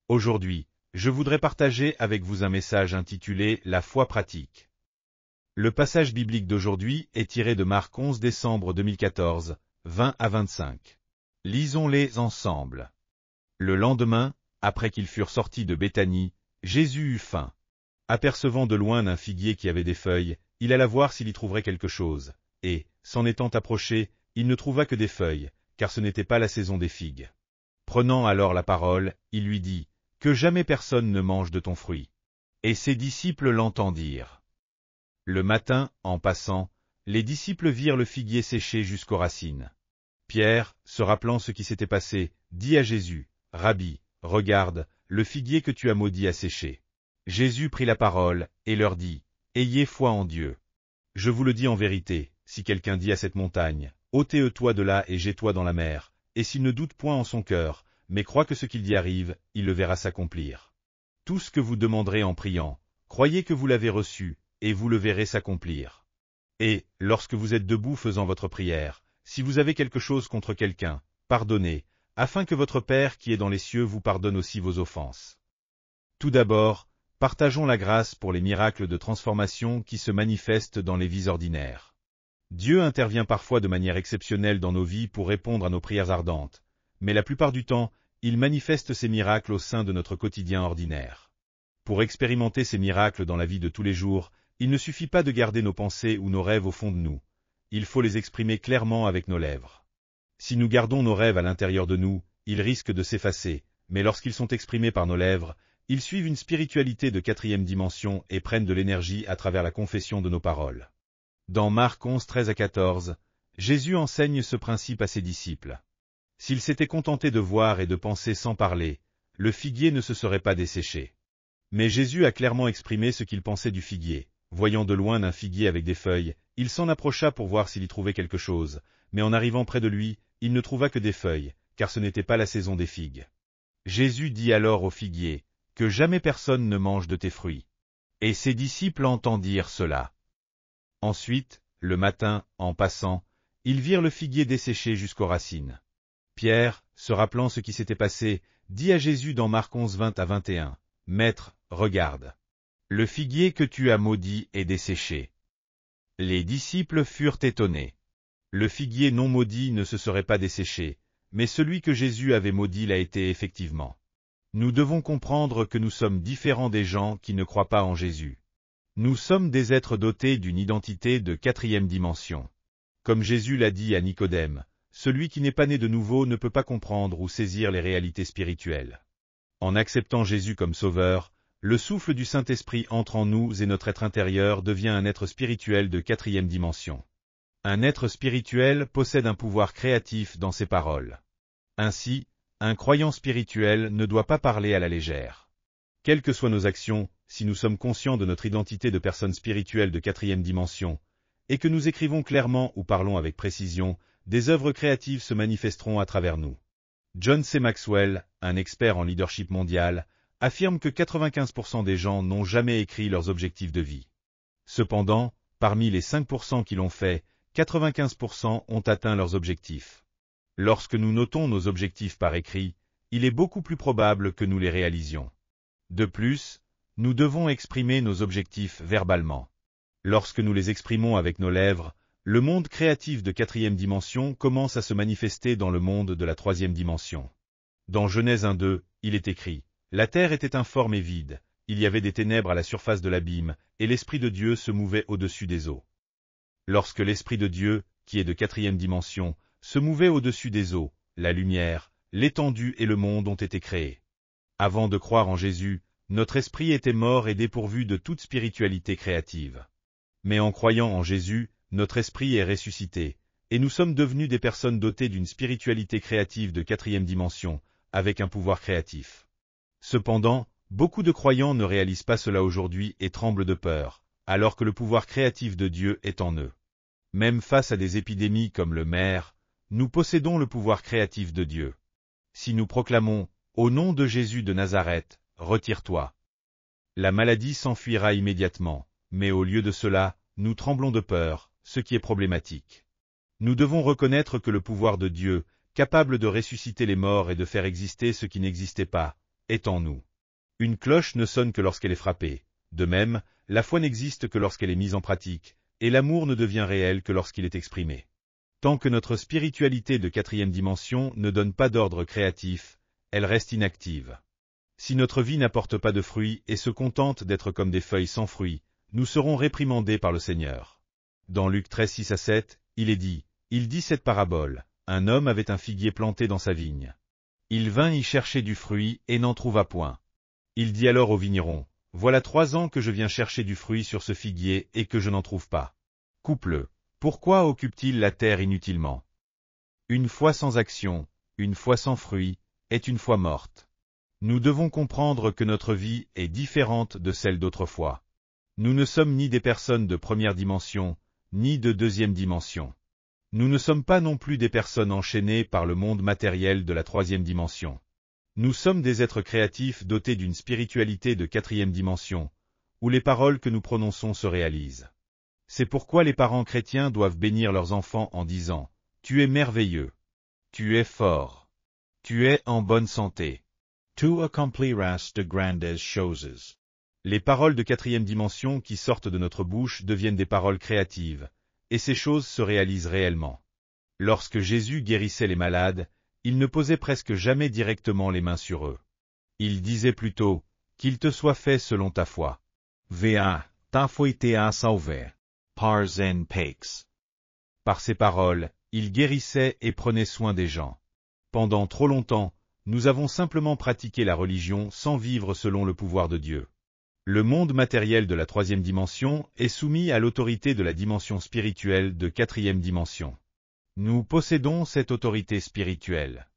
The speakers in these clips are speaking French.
Aujourd'hui, je voudrais partager avec vous un message intitulé « La foi pratique ». Le passage biblique d'aujourd'hui est tiré de Marc 11 décembre 2014, 20 à 25. Lisons-les ensemble. Le lendemain, après qu'ils furent sortis de Béthanie, Jésus eut faim. Apercevant de loin un figuier qui avait des feuilles, il alla voir s'il y trouverait quelque chose, et, s'en étant approché, il ne trouva que des feuilles, car ce n'était pas la saison des figues. Prenant alors la parole, il lui dit, « Que jamais personne ne mange de ton fruit. » Et ses disciples l'entendirent. Le matin, en passant, les disciples virent le figuier séché jusqu'aux racines. Pierre, se rappelant ce qui s'était passé, dit à Jésus, « Rabbi, regarde, le figuier que tu as maudit a séché. » Jésus prit la parole, et leur dit, « Ayez foi en Dieu. Je vous le dis en vérité, si quelqu'un dit à cette montagne, « ôtez-toi de là et jette-toi dans la mer », et s'il ne doute point en son cœur, mais croit que ce qu'il dit arrive, il le verra s'accomplir. Tout ce que vous demanderez en priant, croyez que vous l'avez reçu, et vous le verrez s'accomplir. Et, lorsque vous êtes debout faisant votre prière, si vous avez quelque chose contre quelqu'un, pardonnez, afin que votre Père qui est dans les cieux vous pardonne aussi vos offenses. Tout d'abord, partageons la grâce pour les miracles de transformation qui se manifestent dans les vies ordinaires. Dieu intervient parfois de manière exceptionnelle dans nos vies pour répondre à nos prières ardentes, mais la plupart du temps, il manifeste ces miracles au sein de notre quotidien ordinaire. Pour expérimenter ces miracles dans la vie de tous les jours, il ne suffit pas de garder nos pensées ou nos rêves au fond de nous. Il faut les exprimer clairement avec nos lèvres. Si nous gardons nos rêves à l'intérieur de nous, ils risquent de s'effacer, mais lorsqu'ils sont exprimés par nos lèvres, ils suivent une spiritualité de 4e dimension et prennent de l'énergie à travers la confession de nos paroles. Dans Marc 11, 13 à 14, Jésus enseigne ce principe à ses disciples. S'ils s'étaient contentés de voir et de penser sans parler, le figuier ne se serait pas desséché. Mais Jésus a clairement exprimé ce qu'il pensait du figuier. Voyant de loin un figuier avec des feuilles, il s'en approcha pour voir s'il y trouvait quelque chose, mais en arrivant près de lui, il ne trouva que des feuilles, car ce n'était pas la saison des figues. Jésus dit alors au figuier, « Que jamais personne ne mange de tes fruits. » Et ses disciples entendirent cela. Ensuite, le matin, en passant, ils virent le figuier desséché jusqu'aux racines. Pierre, se rappelant ce qui s'était passé, dit à Jésus dans Marc 11, 20 à 21, « Maître, regarde. Le figuier que tu as maudit est desséché. » Les disciples furent étonnés. Le figuier non maudit ne se serait pas desséché, mais celui que Jésus avait maudit l'a été effectivement. Nous devons comprendre que nous sommes différents des gens qui ne croient pas en Jésus. Nous sommes des êtres dotés d'une identité de 4e dimension. Comme Jésus l'a dit à Nicodème, celui qui n'est pas né de nouveau ne peut pas comprendre ou saisir les réalités spirituelles. En acceptant Jésus comme sauveur, le souffle du Saint-Esprit entre en nous et notre être intérieur devient un être spirituel de 4e dimension. Un être spirituel possède un pouvoir créatif dans ses paroles. Ainsi, un croyant spirituel ne doit pas parler à la légère. Quelles que soient nos actions, si nous sommes conscients de notre identité de personne spirituelle de 4e dimension, et que nous écrivons clairement ou parlons avec précision, des œuvres créatives se manifesteront à travers nous. John C. Maxwell, un expert en leadership mondial, affirme que 95% des gens n'ont jamais écrit leurs objectifs de vie. Cependant, parmi les 5% qui l'ont fait, 95% ont atteint leurs objectifs. Lorsque nous notons nos objectifs par écrit, il est beaucoup plus probable que nous les réalisions. De plus, nous devons exprimer nos objectifs verbalement. Lorsque nous les exprimons avec nos lèvres, le monde créatif de 4e dimension commence à se manifester dans le monde de la 3e dimension. Dans Genèse 1:2, il est écrit, « La terre était informe et vide, il y avait des ténèbres à la surface de l'abîme, et l'Esprit de Dieu se mouvait au-dessus des eaux. » Lorsque l'Esprit de Dieu, qui est de 4e dimension, se mouvait au-dessus des eaux, la lumière, l'étendue et le monde ont été créés. Avant de croire en Jésus, notre esprit était mort et dépourvu de toute spiritualité créative. Mais en croyant en Jésus, notre esprit est ressuscité, et nous sommes devenus des personnes dotées d'une spiritualité créative de 4e dimension, avec un pouvoir créatif. Cependant, beaucoup de croyants ne réalisent pas cela aujourd'hui et tremblent de peur, alors que le pouvoir créatif de Dieu est en eux. Même face à des épidémies comme le MERS, nous possédons le pouvoir créatif de Dieu. Si nous proclamons « Au nom de Jésus de Nazareth, retire-toi », la maladie s'enfuira immédiatement, mais au lieu de cela, nous tremblons de peur, ce qui est problématique. Nous devons reconnaître que le pouvoir de Dieu, capable de ressusciter les morts et de faire exister ce qui n'existait pas, est en nous. Une cloche ne sonne que lorsqu'elle est frappée. De même, la foi n'existe que lorsqu'elle est mise en pratique, et l'amour ne devient réel que lorsqu'il est exprimé. Tant que notre spiritualité de 4e dimension ne donne pas d'ordre créatif, elle reste inactive. Si notre vie n'apporte pas de fruits et se contente d'être comme des feuilles sans fruits, nous serons réprimandés par le Seigneur. Dans Luc 13, 6-7, il est dit, il dit cette parabole, un homme avait un figuier planté dans sa vigne. Il vint y chercher du fruit et n'en trouva point. Il dit alors au vigneron, voilà 3 ans que je viens chercher du fruit sur ce figuier et que je n'en trouve pas. Coupe-le. Pourquoi occupe-t-il la terre inutilement? Une foi sans action, une foi sans fruit, est une foi morte. Nous devons comprendre que notre vie est différente de celle d'autrefois. Nous ne sommes ni des personnes de 1re dimension, ni de 2e dimension. Nous ne sommes pas non plus des personnes enchaînées par le monde matériel de la 3e dimension. Nous sommes des êtres créatifs dotés d'une spiritualité de 4e dimension, où les paroles que nous prononçons se réalisent. C'est pourquoi les parents chrétiens doivent bénir leurs enfants en disant « Tu es merveilleux. Tu es fort. Tu es en bonne santé. Tu accomplirás de grandes choses. » Les paroles de 4e dimension qui sortent de notre bouche deviennent des paroles créatives, et ces choses se réalisent réellement. Lorsque Jésus guérissait les malades, il ne posait presque jamais directement les mains sur eux. Il disait plutôt « Qu'il te soit fait selon ta foi. » Vea, ta foi te a sauvé. Par en paix. Par ces paroles, il guérissait et prenait soin des gens. Pendant trop longtemps, nous avons simplement pratiqué la religion sans vivre selon le pouvoir de Dieu. Le monde matériel de la 3e dimension est soumis à l'autorité de la dimension spirituelle de 4e dimension. Nous possédons cette autorité spirituelle.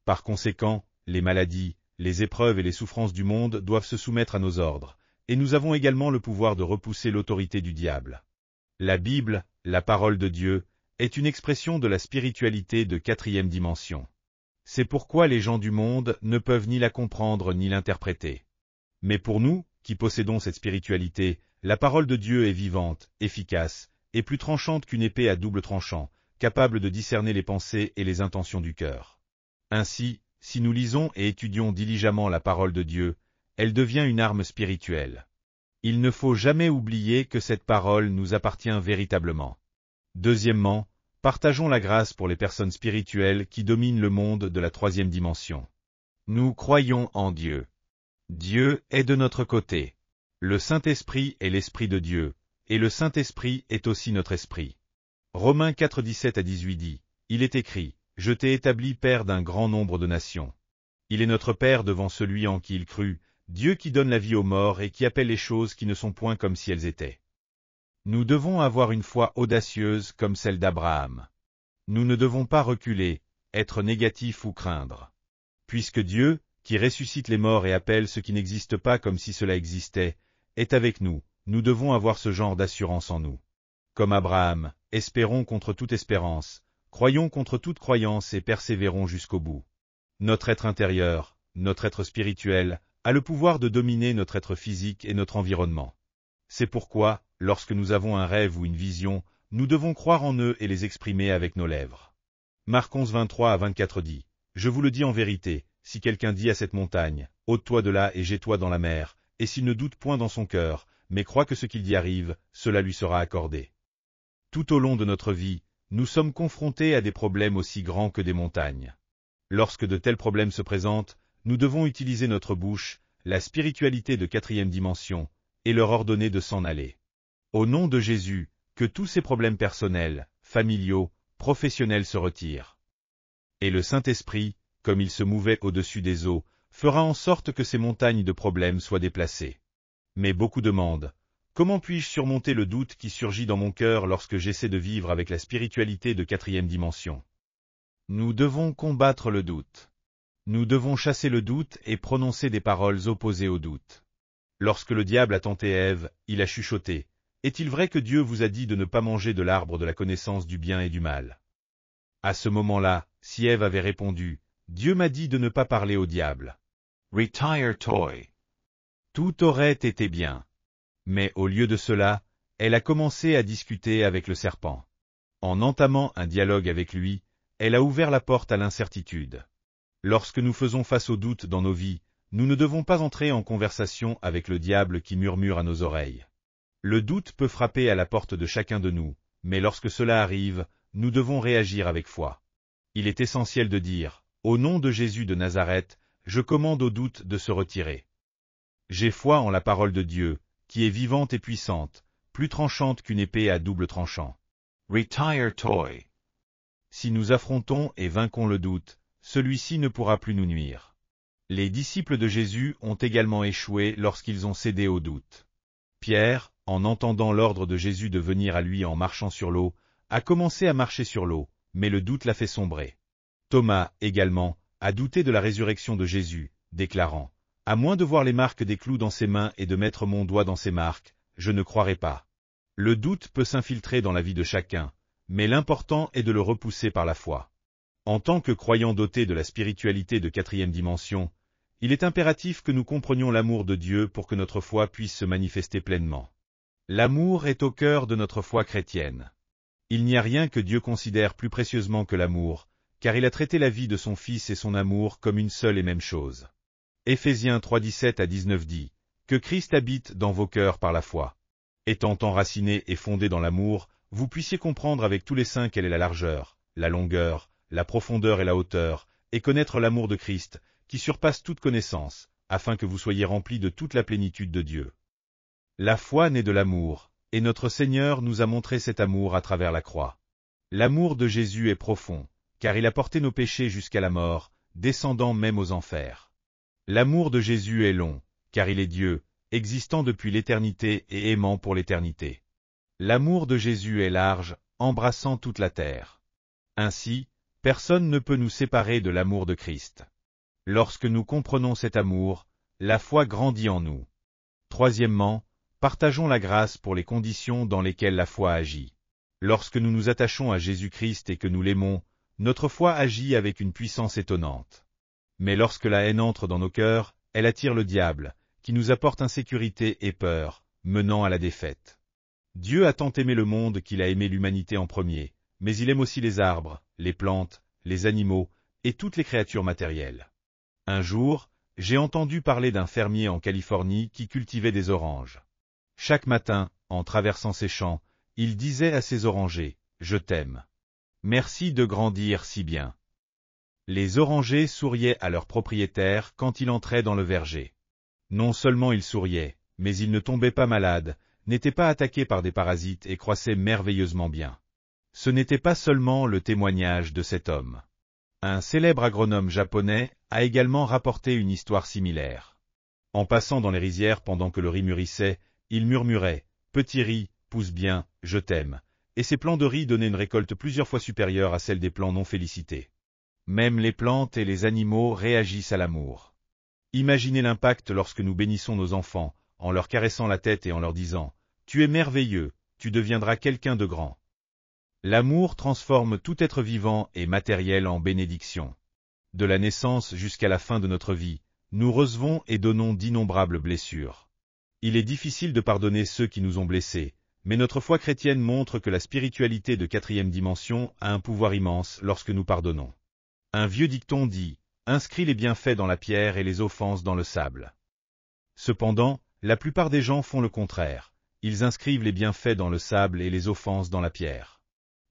Par conséquent, les maladies, les épreuves et les souffrances du monde doivent se soumettre à nos ordres, et nous avons également le pouvoir de repousser l'autorité du diable. La Bible, la parole de Dieu, est une expression de la spiritualité de 4e dimension. C'est pourquoi les gens du monde ne peuvent ni la comprendre ni l'interpréter. Mais pour nous, qui possédons cette spiritualité, la parole de Dieu est vivante, efficace, et plus tranchante qu'une épée à double tranchant, capable de discerner les pensées et les intentions du cœur. Ainsi, si nous lisons et étudions diligemment la parole de Dieu, elle devient une arme spirituelle. Il ne faut jamais oublier que cette parole nous appartient véritablement. Deuxièmement, partageons la grâce pour les personnes spirituelles qui dominent le monde de la 3e dimension. Nous croyons en Dieu. Dieu est de notre côté. Le Saint-Esprit est l'Esprit de Dieu, et le Saint-Esprit est aussi notre esprit. Romains 4, 17-18 dit, il est écrit, je t'ai établi père d'un grand nombre de nations. Il est notre Père devant celui en qui il crut, Dieu qui donne la vie aux morts et qui appelle les choses qui ne sont point comme si elles étaient. Nous devons avoir une foi audacieuse comme celle d'Abraham. Nous ne devons pas reculer, être négatifs ou craindre. Puisque Dieu, qui ressuscite les morts et appelle ce qui n'existe pas comme si cela existait, est avec nous, nous devons avoir ce genre d'assurance en nous. Comme Abraham, espérons contre toute espérance, croyons contre toute croyance et persévérons jusqu'au bout. Notre être intérieur, notre être spirituel, a le pouvoir de dominer notre être physique et notre environnement. C'est pourquoi, lorsque nous avons un rêve ou une vision, nous devons croire en eux et les exprimer avec nos lèvres. Marc 11, 23-24 dit, « Je vous le dis en vérité, si quelqu'un dit à cette montagne, ôte-toi de là et jette-toi dans la mer, et s'il ne doute point dans son cœur, mais croit que ce qu'il dit arrive, cela lui sera accordé. » Tout au long de notre vie, nous sommes confrontés à des problèmes aussi grands que des montagnes. Lorsque de tels problèmes se présentent, nous devons utiliser notre bouche, la spiritualité de 4e dimension, et leur ordonner de s'en aller. Au nom de Jésus, que tous ces problèmes personnels, familiaux, professionnels se retirent. Et le Saint-Esprit, comme il se mouvait au-dessus des eaux, fera en sorte que ces montagnes de problèmes soient déplacées. Mais beaucoup demandent, comment puis-je surmonter le doute qui surgit dans mon cœur lorsque j'essaie de vivre avec la spiritualité de 4e dimension? Nous devons combattre le doute. Nous devons chasser le doute et prononcer des paroles opposées au doute. Lorsque le diable a tenté Ève, il a chuchoté. Est-il vrai que Dieu vous a dit de ne pas manger de l'arbre de la connaissance du bien et du mal? À ce moment-là, si Ève avait répondu, Dieu m'a dit de ne pas parler au diable. Retire toy. Tout aurait été bien. Mais au lieu de cela, elle a commencé à discuter avec le serpent. En entamant un dialogue avec lui, elle a ouvert la porte à l'incertitude. Lorsque nous faisons face aux doutes dans nos vies, nous ne devons pas entrer en conversation avec le diable qui murmure à nos oreilles. Le doute peut frapper à la porte de chacun de nous, mais lorsque cela arrive, nous devons réagir avec foi. Il est essentiel de dire, au nom de Jésus de Nazareth, je commande au doute de se retirer. J'ai foi en la parole de Dieu, qui est vivante et puissante, plus tranchante qu'une épée à double tranchant. Retire toy. Si nous affrontons et vainquons le doute, celui-ci ne pourra plus nous nuire. Les disciples de Jésus ont également échoué lorsqu'ils ont cédé au doute. Pierre, en entendant l'ordre de Jésus de venir à lui en marchant sur l'eau, a commencé à marcher sur l'eau, mais le doute l'a fait sombrer. Thomas, également, a douté de la résurrection de Jésus, déclarant « À moins de voir les marques des clous dans ses mains et de mettre mon doigt dans ces marques, je ne croirai pas. » Le doute peut s'infiltrer dans la vie de chacun, mais l'important est de le repousser par la foi. En tant que croyants dotés de la spiritualité de 4e dimension, il est impératif que nous comprenions l'amour de Dieu pour que notre foi puisse se manifester pleinement. L'amour est au cœur de notre foi chrétienne. Il n'y a rien que Dieu considère plus précieusement que l'amour, car il a traité la vie de son Fils et son amour comme une seule et même chose. Éphésiens 3:17-19 dit, « Que Christ habite dans vos cœurs par la foi. Étant enraciné et fondé dans l'amour, vous puissiez comprendre avec tous les saints quelle est la largeur, la longueur, la profondeur et la hauteur, et connaître l'amour de Christ, qui surpasse toute connaissance, afin que vous soyez remplis de toute la plénitude de Dieu. » La foi naît de l'amour, et notre Seigneur nous a montré cet amour à travers la croix. L'amour de Jésus est profond, car il a porté nos péchés jusqu'à la mort, descendant même aux enfers. L'amour de Jésus est long, car il est Dieu, existant depuis l'éternité et aimant pour l'éternité. L'amour de Jésus est large, embrassant toute la terre. Ainsi, personne ne peut nous séparer de l'amour de Christ. Lorsque nous comprenons cet amour, la foi grandit en nous. Troisièmement, partageons la grâce pour les conditions dans lesquelles la foi agit. Lorsque nous nous attachons à Jésus-Christ et que nous l'aimons, notre foi agit avec une puissance étonnante. Mais lorsque la haine entre dans nos cœurs, elle attire le diable, qui nous apporte insécurité et peur, menant à la défaite. Dieu a tant aimé le monde qu'il a aimé l'humanité en premier, mais il aime aussi les arbres, les plantes, les animaux et toutes les créatures matérielles. Un jour, j'ai entendu parler d'un fermier en Californie qui cultivait des oranges. Chaque matin, en traversant ses champs, il disait à ses orangers, « Je t'aime. Merci de grandir si bien. » Les orangers souriaient à leur propriétaire quand il entrait dans le verger. Non seulement ils souriaient, mais ils ne tombaient pas malades, n'étaient pas attaqués par des parasites et croissaient merveilleusement bien. Ce n'était pas seulement le témoignage de cet homme. Un célèbre agronome japonais a également rapporté une histoire similaire. En passant dans les rizières pendant que le riz mûrissait, il murmurait « Petit riz, pousse bien, je t'aime », et ces plants de riz donnaient une récolte plusieurs fois supérieure à celle des plants non félicités. Même les plantes et les animaux réagissent à l'amour. Imaginez l'impact lorsque nous bénissons nos enfants, en leur caressant la tête et en leur disant « Tu es merveilleux, tu deviendras quelqu'un de grand ». L'amour transforme tout être vivant et matériel en bénédiction. De la naissance jusqu'à la fin de notre vie, nous recevons et donnons d'innombrables blessures. Il est difficile de pardonner ceux qui nous ont blessés, mais notre foi chrétienne montre que la spiritualité de 4e dimension a un pouvoir immense lorsque nous pardonnons. Un vieux dicton dit « Inscris les bienfaits dans la pierre et les offenses dans le sable ». Cependant, la plupart des gens font le contraire, ils inscrivent les bienfaits dans le sable et les offenses dans la pierre.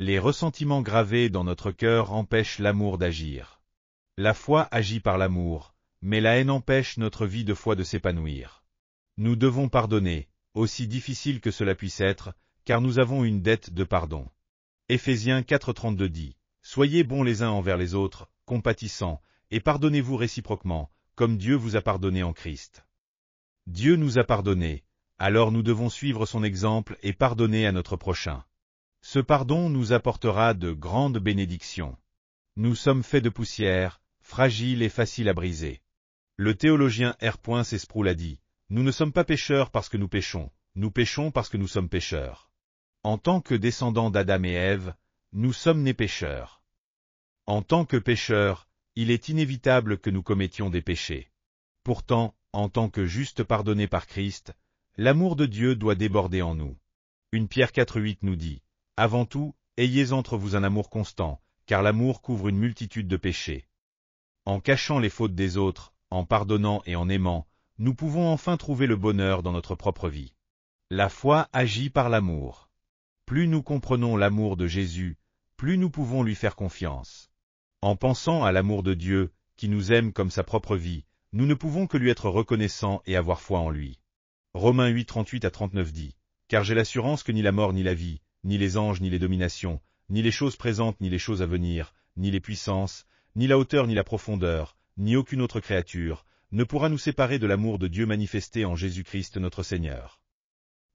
Les ressentiments gravés dans notre cœur empêchent l'amour d'agir. La foi agit par l'amour, mais la haine empêche notre vie de foi de s'épanouir. Nous devons pardonner, aussi difficile que cela puisse être, car nous avons une dette de pardon. Éphésiens 4:32 dit « Soyez bons les uns envers les autres, compatissants, et pardonnez-vous réciproquement, comme Dieu vous a pardonné en Christ. » Dieu nous a pardonnés, alors nous devons suivre son exemple et pardonner à notre prochain. Ce pardon nous apportera de grandes bénédictions. Nous sommes faits de poussière, fragiles et faciles à briser. Le théologien R. Sproul a dit « Nous ne sommes pas pécheurs parce que nous péchons parce que nous sommes pécheurs. » En tant que descendants d'Adam et Ève, nous sommes nés pécheurs. En tant que pécheurs, il est inévitable que nous commettions des péchés. Pourtant, en tant que justes pardonnés par Christ, l'amour de Dieu doit déborder en nous. 1 Pierre 4:8 nous dit « Avant tout, ayez entre vous un amour constant, car l'amour couvre une multitude de péchés. » En cachant les fautes des autres, en pardonnant et en aimant, nous pouvons enfin trouver le bonheur dans notre propre vie. La foi agit par l'amour. Plus nous comprenons l'amour de Jésus, plus nous pouvons lui faire confiance. En pensant à l'amour de Dieu, qui nous aime comme sa propre vie, nous ne pouvons que lui être reconnaissants et avoir foi en lui. Romains 8, 38 à 39 dit, « Car j'ai l'assurance que ni la mort ni la vie, ni les anges ni les dominations, ni les choses présentes ni les choses à venir, ni les puissances, ni la hauteur ni la profondeur, ni aucune autre créature, ne pourra nous séparer de l'amour de Dieu manifesté en Jésus-Christ notre Seigneur. »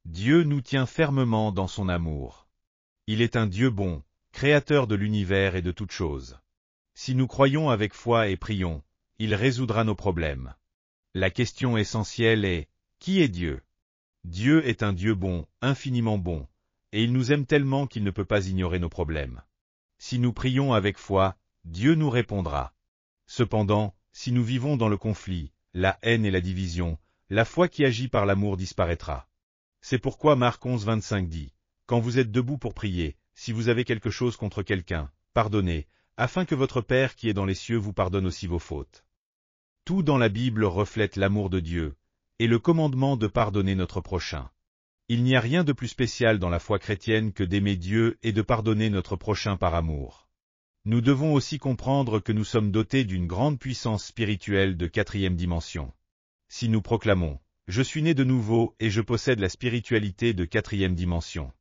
Dieu nous tient fermement dans son amour. Il est un Dieu bon, créateur de l'univers et de toutes choses. Si nous croyons avec foi et prions, il résoudra nos problèmes. La question essentielle est, qui est Dieu? Dieu est un Dieu bon, infiniment bon, et il nous aime tellement qu'il ne peut pas ignorer nos problèmes. Si nous prions avec foi, Dieu nous répondra. Cependant, si nous vivons dans le conflit, la haine et la division, la foi qui agit par l'amour disparaîtra. C'est pourquoi Marc 11, 25 dit, « Quand vous êtes debout pour prier, si vous avez quelque chose contre quelqu'un, pardonnez, afin que votre Père qui est dans les cieux vous pardonne aussi vos fautes. » Tout dans la Bible reflète l'amour de Dieu, et le commandement de pardonner notre prochain. Il n'y a rien de plus spécial dans la foi chrétienne que d'aimer Dieu et de pardonner notre prochain par amour. Nous devons aussi comprendre que nous sommes dotés d'une grande puissance spirituelle de 4e dimension. Si nous proclamons, « Je suis né de nouveau et je possède la spiritualité de 4e dimension. »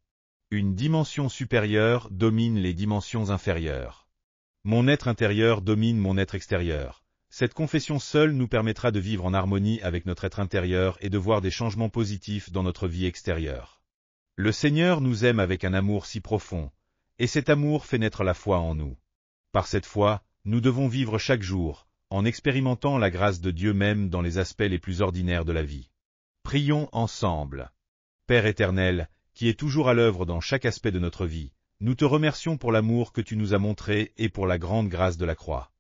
Une dimension supérieure domine les dimensions inférieures. Mon être intérieur domine mon être extérieur. Cette confession seule nous permettra de vivre en harmonie avec notre être intérieur et de voir des changements positifs dans notre vie extérieure. Le Seigneur nous aime avec un amour si profond, et cet amour fait naître la foi en nous. Par cette foi, nous devons vivre chaque jour, en expérimentant la grâce de Dieu même dans les aspects les plus ordinaires de la vie. Prions ensemble. Père éternel, qui est toujours à l'œuvre dans chaque aspect de notre vie, nous te remercions pour l'amour que tu nous as montré et pour la grande grâce de la croix.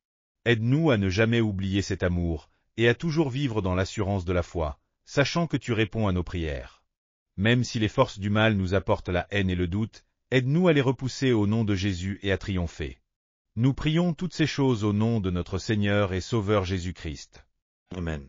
Aide-nous à ne jamais oublier cet amour, et à toujours vivre dans l'assurance de la foi, sachant que tu réponds à nos prières. Même si les forces du mal nous apportent la haine et le doute, aide-nous à les repousser au nom de Jésus et à triompher. Nous prions toutes ces choses au nom de notre Seigneur et Sauveur Jésus-Christ. Amen.